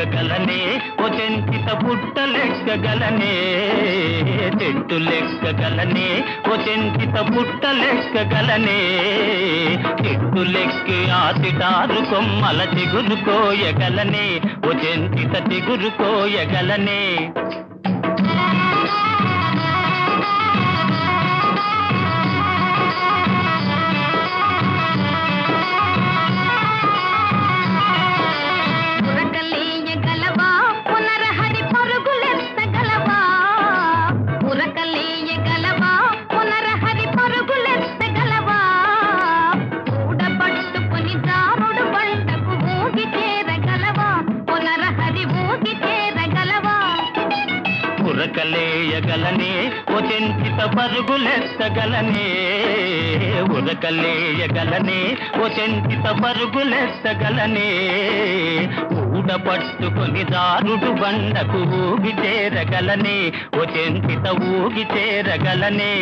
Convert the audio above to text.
లెక్కగలనే ఓ చెంచిత పుట్ట లెక్కగలనే చెట్టు లెక్కగలనే ఓ చెంచిత పుట్ట లెక్కగలనే చెట్టు లెక్కి ఆ సిటారు కొమ్మల చిగురు కోయగలనే ఓ చెంచిత చిగురు కోయగలనే ఉరకలేయగలనే ఓ చెంచిత పరుగులెత్తగలనే ఉరకలేయగలనే ఓ చెంచిత పరుగులెత్తగలనే ఊడ పట్టుకొని దారుడు బండకు ఊగి చేరగలనే ఓ చెంచిత ఊగి చేరగలనే